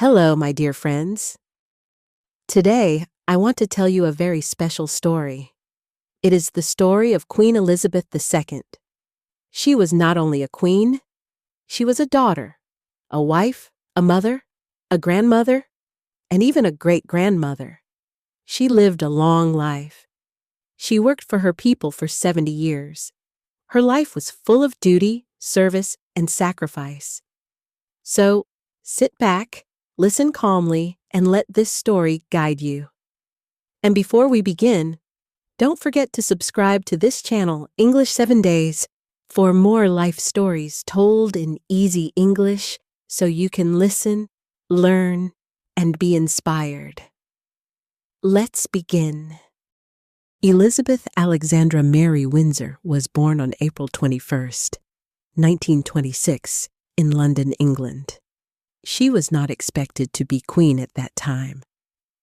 Hello, my dear friends. Today, I want to tell you a very special story. It is the story of Queen Elizabeth II. She was not only a queen, she was a daughter, a wife, a mother, a grandmother, and even a great-grandmother. She lived a long life. She worked for her people for 70 years. Her life was full of duty, service, and sacrifice. So, sit back, listen calmly, and let this story guide you. And before we begin, don't forget to subscribe to this channel, English 7 Days, for more life stories told in easy English so you can listen, learn, and be inspired. Let's begin. Elizabeth Alexandra Mary Windsor was born on April 21st, 1926, in London, England. She was not expected to be queen at that time.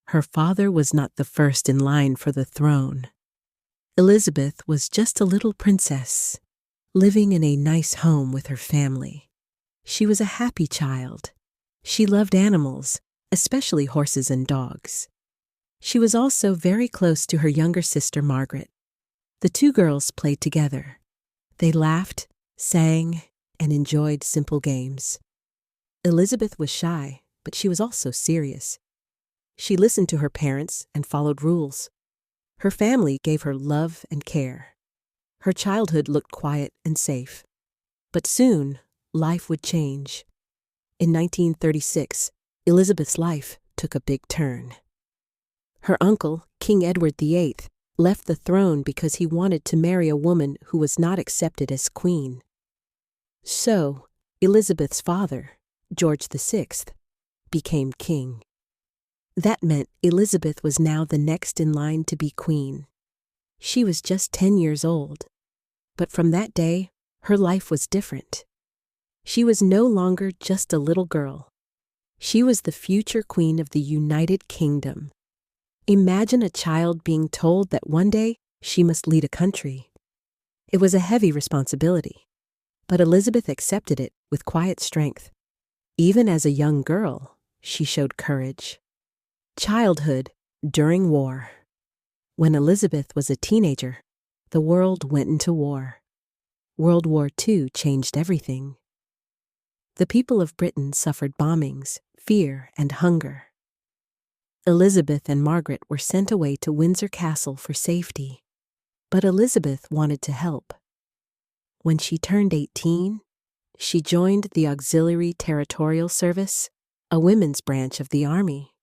Her father was not the first in line for the throne. Elizabeth was just a little princess, living in a nice home with her family. She was a happy child. She loved animals, especially horses and dogs. She was also very close to her younger sister Margaret. The two girls played together. They laughed, sang, and enjoyed simple games. Elizabeth was shy, but she was also serious. She listened to her parents and followed rules. Her family gave her love and care. Her childhood looked quiet and safe. But soon, life would change. In 1936, Elizabeth's life took a big turn. Her uncle, King Edward VIII, left the throne because he wanted to marry a woman who was not accepted as queen. So, Elizabeth's father, George VI, became king. That meant Elizabeth was now the next in line to be queen. She was just 10 years old. But from that day, her life was different. She was no longer just a little girl. She was the future queen of the United Kingdom. Imagine a child being told that one day she must lead a country. It was a heavy responsibility, but Elizabeth accepted it with quiet strength. Even as a young girl, she showed courage. Childhood during war. When Elizabeth was a teenager, the world went into war. World War II changed everything. The people of Britain suffered bombings, fear, and hunger. Elizabeth and Margaret were sent away to Windsor Castle for safety, but Elizabeth wanted to help. When she turned 18, she joined the Auxiliary Territorial Service, a women's branch of the army.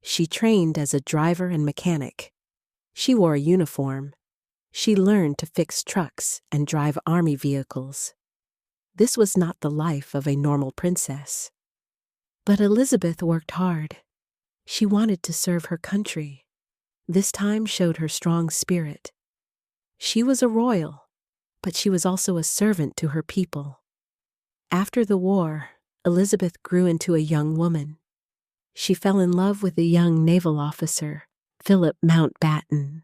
She trained as a driver and mechanic. She wore a uniform. She learned to fix trucks and drive army vehicles. This was not the life of a normal princess. But Elizabeth worked hard. She wanted to serve her country. This time showed her strong spirit. She was a royal, but she was also a servant to her people. After the war, Elizabeth grew into a young woman. She fell in love with a young naval officer, Philip Mountbatten.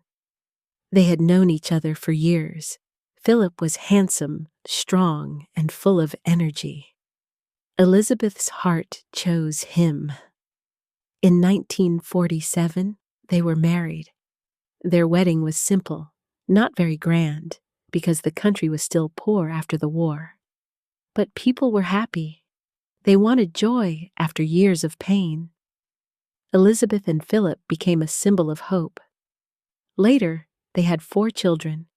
They had known each other for years. Philip was handsome, strong, and full of energy. Elizabeth's heart chose him. In 1947, they were married. Their wedding was simple, not very grand, because the country was still poor after the war. But people were happy. They wanted joy after years of pain. Elizabeth and Philip became a symbol of hope. Later, they had 4 children: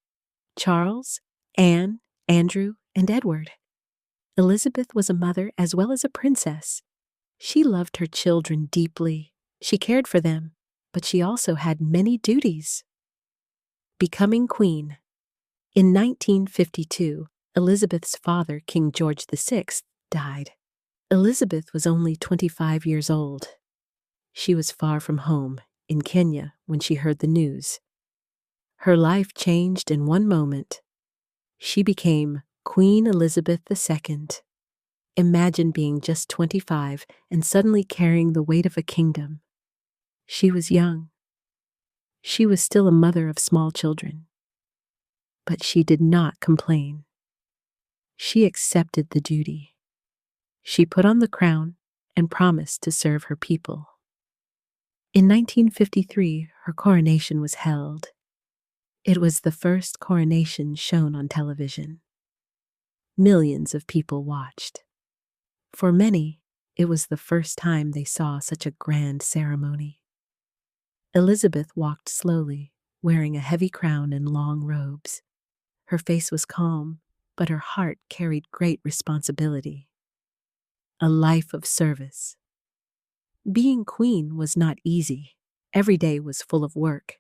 Charles, Anne, Andrew, and Edward. Elizabeth was a mother as well as a princess. She loved her children deeply. She cared for them, but she also had many duties. Becoming queen. In 1952, Elizabeth's father, King George VI, died. Elizabeth was only 25 years old. She was far from home, in Kenya, when she heard the news. Her life changed in one moment. She became Queen Elizabeth II. Imagine being just 25 and suddenly carrying the weight of a kingdom. She was young. She was still a mother of small children. But she did not complain. She accepted the duty. She put on the crown and promised to serve her people. In 1953, her coronation was held. It was the first coronation shown on television. Millions of people watched. For many, it was the first time they saw such a grand ceremony. Elizabeth walked slowly, wearing a heavy crown and long robes. Her face was calm, but her heart carried great responsibility. A life of service. Being queen was not easy. Every day was full of work.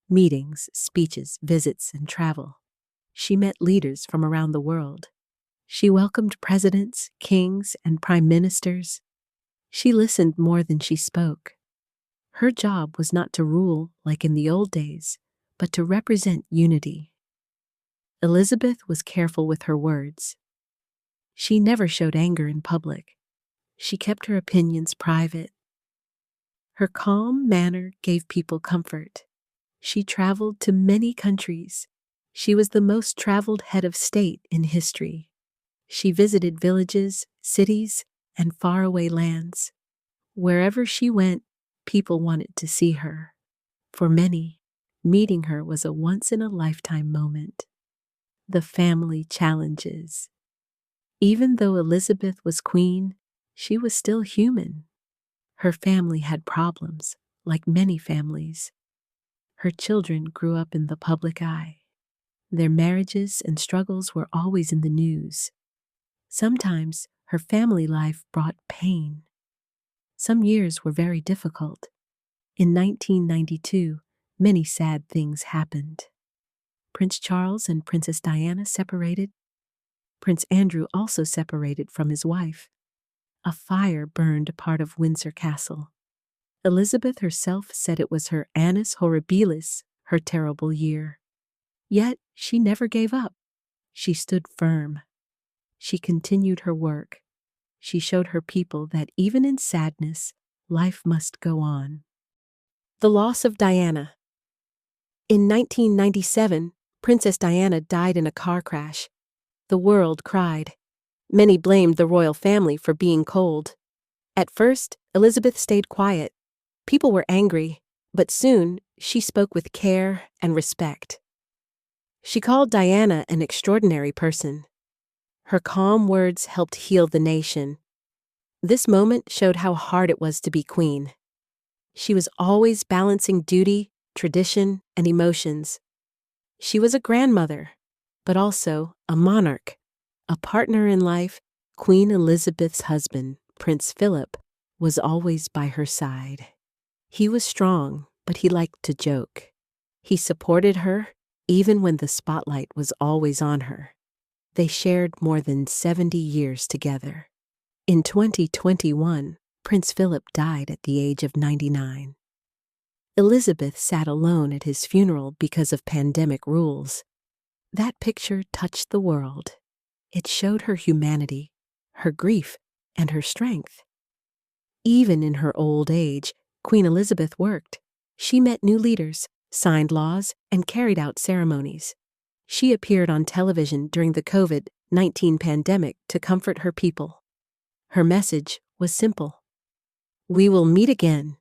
Meetings, speeches, visits, and travel. She met leaders from around the world. She welcomed presidents, kings, and prime ministers. She listened more than she spoke. Her job was not to rule like in the old days, but to represent unity. Elizabeth was careful with her words. She never showed anger in public. She kept her opinions private. Her calm manner gave people comfort. She traveled to many countries. She was the most traveled head of state in history. She visited villages, cities, and faraway lands. Wherever she went, people wanted to see her. For many, meeting her was a once-in-a-lifetime moment. The family challenges. Even though Elizabeth was queen, she was still human. Her family had problems, like many families. Her children grew up in the public eye. Their marriages and struggles were always in the news. Sometimes her family life brought pain. Some years were very difficult. In 1992, many sad things happened. Prince Charles and Princess Diana separated. Prince Andrew also separated from his wife. A fire burned part of Windsor Castle. Elizabeth herself said it was her annus horribilis, her terrible year. Yet she never gave up. She stood firm. She continued her work. She showed her people that even in sadness, life must go on. The loss of Diana. In 1997, Princess Diana died in a car crash. The world cried. Many blamed the royal family for being cold. At first, Elizabeth stayed quiet. People were angry, but soon she spoke with care and respect. She called Diana an extraordinary person. Her calm words helped heal the nation. This moment showed how hard it was to be queen. She was always balancing duty, tradition, and emotions. She was a grandmother, but also a monarch, a partner in life. Queen Elizabeth's husband, Prince Philip, was always by her side. He was strong, but he liked to joke. He supported her, even when the spotlight was always on her. They shared more than 70 years together. In 2021, Prince Philip died at the age of 99. Elizabeth sat alone at his funeral because of pandemic rules. That picture touched the world. It showed her humanity, her grief, and her strength. Even in her old age, Queen Elizabeth worked. She met new leaders, signed laws, and carried out ceremonies. She appeared on television during the COVID-19 pandemic to comfort her people. Her message was simple. We will meet again.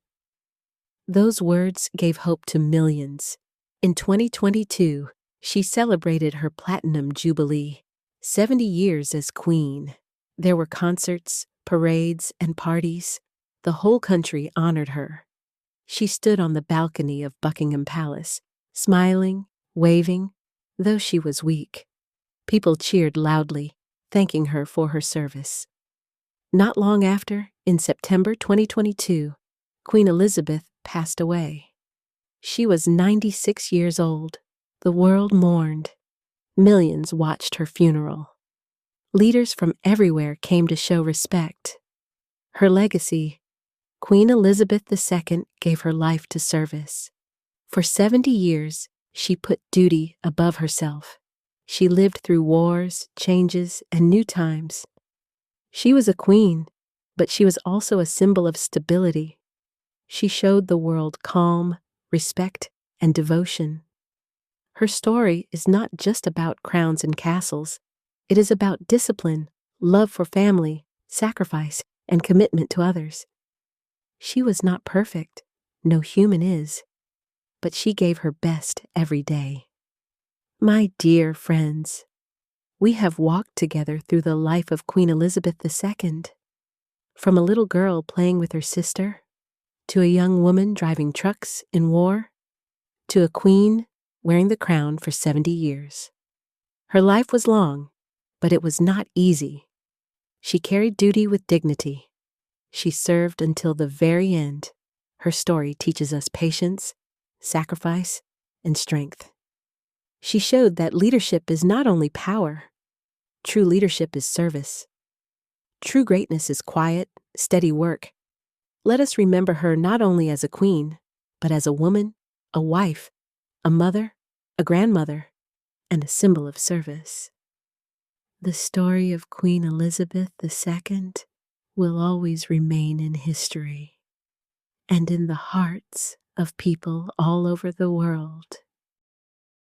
Those words gave hope to millions. In 2022, she celebrated her Platinum Jubilee, 70 years as queen. There were concerts, parades, and parties. The whole country honored her. She stood on the balcony of Buckingham Palace, smiling, waving, though she was weak. People cheered loudly, thanking her for her service. Not long after, in September 2022, Queen Elizabeth passed away. She was 96 years old. The world mourned. Millions watched her funeral. Leaders from everywhere came to show respect. Her legacy. Queen Elizabeth II gave her life to service. For 70 years, she put duty above herself. She lived through wars, changes, and new times. She was a queen, but she was also a symbol of stability. She showed the world calm, respect, and devotion. Her story is not just about crowns and castles. It is about discipline, love for family, sacrifice, and commitment to others. She was not perfect, no human is, but she gave her best every day. My dear friends, we have walked together through the life of Queen Elizabeth II, from a little girl playing with her sister, to a young woman driving trucks in war, to a queen wearing the crown for 70 years. Her life was long, but it was not easy. She carried duty with dignity. She served until the very end. Her story teaches us patience, sacrifice, and strength. She showed that leadership is not only power. True leadership is service. True greatness is quiet, steady work. Let us remember her not only as a queen, but as a woman, a wife, a mother, a grandmother, and a symbol of service. The story of Queen Elizabeth II will always remain in history and in the hearts of people all over the world.